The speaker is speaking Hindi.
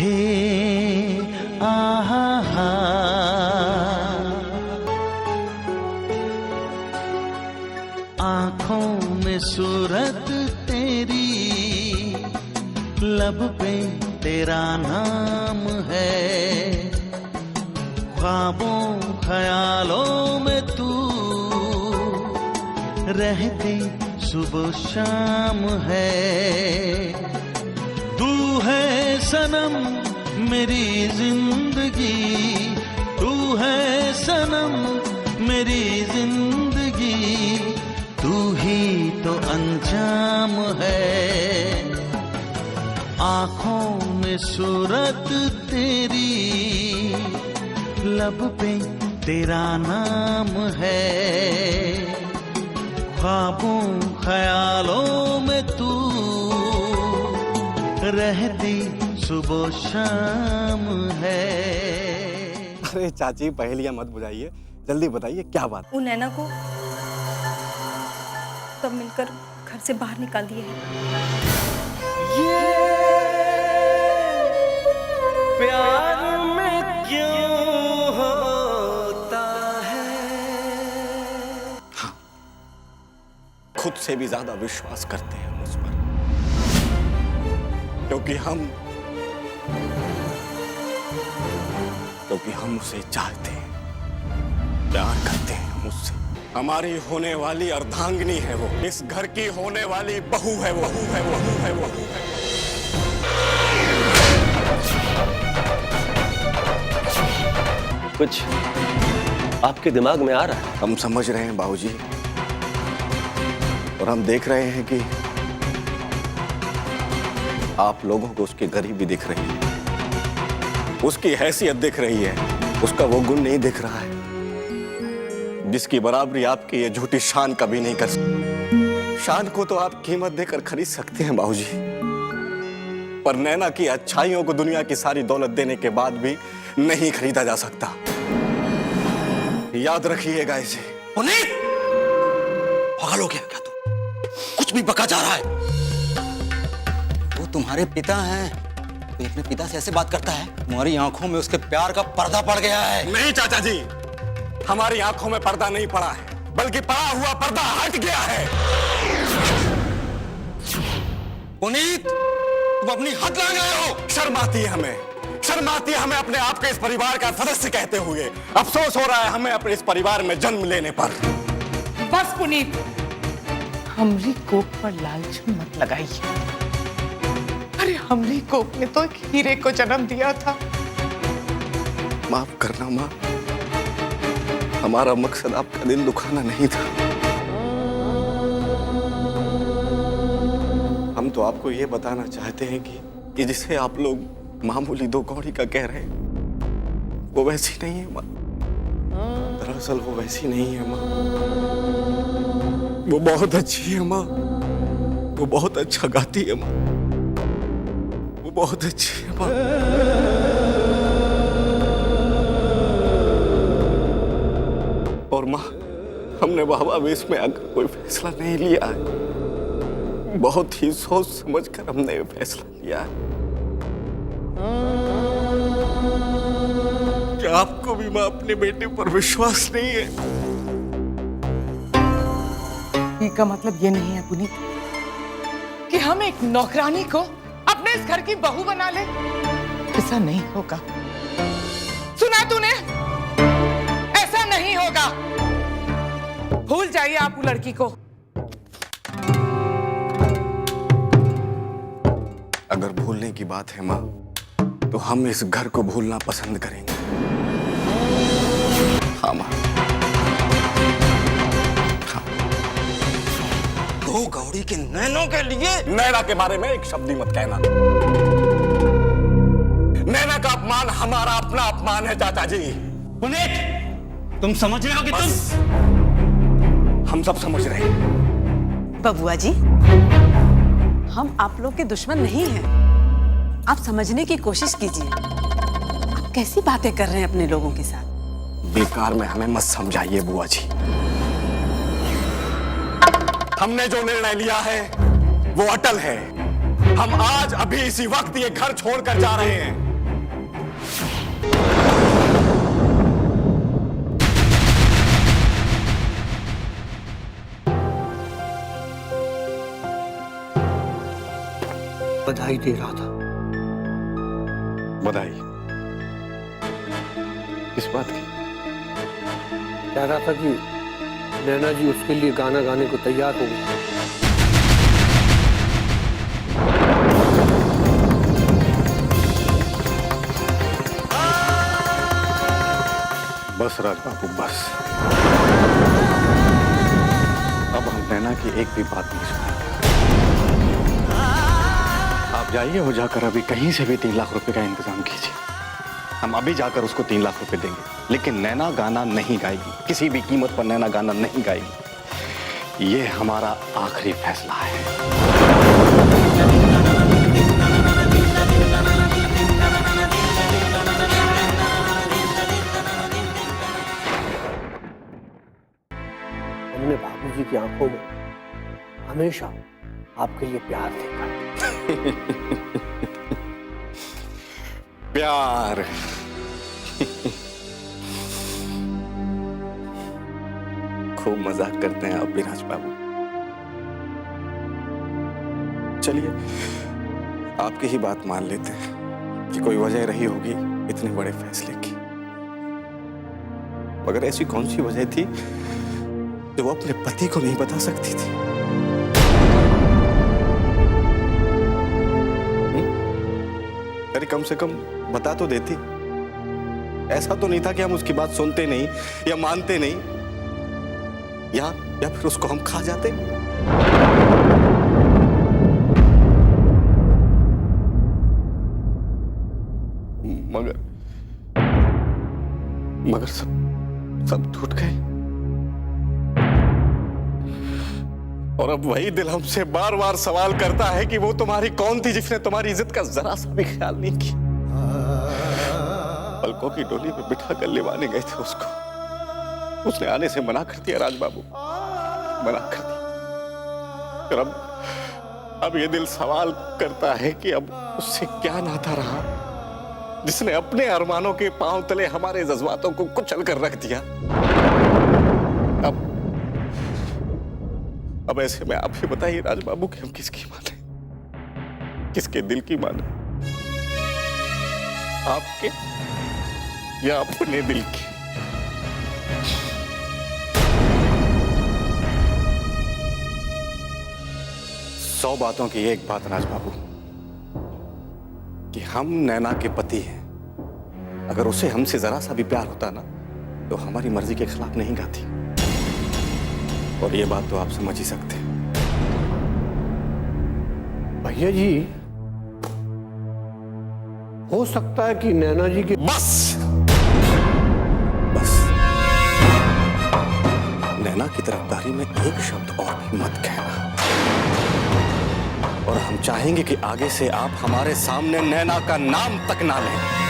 हे आहा हा, आंखों में सूरत तेरी, लब पे तेरा नाम है, ख्वाबों ख्यालों में तू रहती सुबह शाम है। तू है सनम मेरी जिंदगी, तू है सनम मेरी जिंदगी, तू ही तो अंजाम है। आंखों में सूरत तेरी, लब पे तेरा नाम है, ख्वाबों ख्यालों में तू रहती सुबह शाम है। अरे चाची पहेलियां मत बुझाइए, जल्दी बताइए क्या बात। वो नैना को तब मिलकर घर से बाहर निकाल दिए हैं। ये प्यार में क्यों होता है। हाँ, खुद से भी ज्यादा विश्वास करते हैं मुझ पर, क्योंकि हम उसे चाहते हैं, प्यार करते हैं मुझसे। हमारी होने वाली अर्धांगिनी है वो, इस घर की होने वाली बहू है वो, बहू है वो, बहू है वो, बहू है। कुछ आपके दिमाग में आ रहा है? हम समझ रहे हैं बाबूजी, और हम देख रहे हैं कि आप लोगों को उसकी गरीबी दिख रही है, उसकी हैसियत दिख रही है, उसका वो गुण नहीं दिख रहा है जिसकी बराबरी आपकी ये झूठी शान कभी नहीं कर सकती। शान को तो आप कीमत देकर खरीद सकते हैं बाबूजी, पर नैना की अच्छाइयों को दुनिया की सारी दौलत देने के बाद भी नहीं खरीदा जा सकता। याद रखिएगा इसे। पुनीत, पागल हो गया क्या तू? कुछ भी बका जा रहा है। वो तुम्हारे पिता हैं, तो अपने पिता से ऐसे बात करता है? तुम्हारी आंखों में उसके प्यार का पर्दा पड़ गया है। नहीं चाचा जी, हमारी आंखों में पर्दा नहीं पड़ा है, बल्कि पड़ा हुआ पर्दा हट गया है। पुनीत, तुम अपनी हद लगा गए हो। शर्म आती है हमें, शर्म आती है हमें अपने आप के इस परिवार का सदस्य कहते हुए। अफसोस हो रहा है हमें अपने इस परिवार में जन्म लेने पर। बस पुनीत, हमरी कोप पर लालचन मत लगाइए। अरे हमरी कोप ने तो एक हीरे को जन्म दिया था। माफ करना माँ, हमारा मकसद आपका दिल दुखाना नहीं था। हम तो आपको ये बताना चाहते हैं कि जिसे आप लोग मामूली दो कौड़ी का कह रहे हैं, वो वैसी नहीं है माँ। दरअसल वो वैसी नहीं है माँ, वो बहुत अच्छी है माँ, वो बहुत अच्छा गाती है माँ, वो बहुत अच्छी है माँ। और माँ, हमने भावावेश में आकर कोई फैसला नहीं लिया है, बहुत ही सोच समझ कर हमने ये फैसला लिया है। क्या आपको भी माँ अपने बेटे पर विश्वास नहीं है? इसका मतलब ये नहीं है पुनीत कि हम एक नौकरानी को अपने इस घर की बहू बना ले। ऐसा नहीं होगा, सुना तूने? ऐसा नहीं होगा। भूल जाइए आप वो लड़की को। अगर भूलने की बात है माँ, तो हम इस घर को भूलना पसंद करेंगे। हाँ माँ, हाँ। दो गौड़ी के नैनों के लिए? नैना के बारे में एक शब्द ही मत कहना। नैना का अपमान हमारा अपना अपमान है चाचा जी। पुनीत, तुम समझ रहे हो कि हम सब समझ रहे हैं। बबुआ जी, हम आप लोग के दुश्मन नहीं हैं। आप समझने की कोशिश कीजिए। आप कैसी बातें कर रहे हैं अपने लोगों के साथ? बेकार में हमें मत समझाइए बुआ जी। हमने जो निर्णय लिया है वो अटल है। हम आज अभी इसी वक्त ये घर छोड़कर जा रहे हैं। बधाई दे रहा था। बधाई? किस बात की? कह रहा था कि नैना जी उसके लिए गाना गाने को तैयार हो गई। बस राज बाबू बस, अब हम नैना की एक भी बात नहीं सुनेंगे। आप जाइए और जाकर अभी कहीं से भी 3 लाख रुपए का इंतजाम कीजिए। हम अभी जाकर उसको 3 लाख रुपए देंगे, लेकिन नैना गाना नहीं गाएगी, किसी भी कीमत पर नैना गाना नहीं गाएगी। ये हमारा आखिरी फैसला है। हमने बाबूजी की आंखों में हमेशा आपके लिए प्यार देखा। प्यार? खूब मजाक करते हैं आप भी राज बाबू। चलिए आपकी ही बात मान लेते हैं कि कोई वजह रही होगी इतने बड़े फैसले की, मगर ऐसी कौन सी वजह थी जो वो अपने पति को नहीं बता सकती थी? अरे कम से कम बता तो देती। ऐसा तो नहीं था कि हम उसकी बात सुनते नहीं या मानते नहीं, या फिर उसको हम खा जाते। मगर सब टूट गए। और अब वही दिल हमसे बार बार सवाल करता है कि वो तुम्हारी कौन थी जिसने तुम्हारी इज्जत का जरा सा भी ख्याल नहीं किया। पलकों की डोली में बिठा कर लेवाने गए थे उसको, उसने आने से मना कर दिया राज बाबू, मना कर दिया। फिर अब ये दिल सवाल करता है कि अब उससे क्या नाता रहा जिसने अपने अरमानों के पांव तले हमारे जज्बातों को कुचल कर रख दिया। अब ऐसे में आप ही बताइए राज बाबू कि हम किसकी माने, किसके दिल की माने, आपके या अपने दिल की? सौ बातों की एक बात राज बाबू कि हम नैना के पति हैं। अगर उसे हमसे जरा सा भी प्यार होता ना तो हमारी मर्जी के खिलाफ नहीं गाती। और ये बात तो आप समझ ही सकते हैं। भैया जी, हो सकता है कि नैना जी के बस नैना की तरफदारी में एक शब्द और भी मत कहना। और हम चाहेंगे कि आगे से आप हमारे सामने नैना का नाम तक ना लें।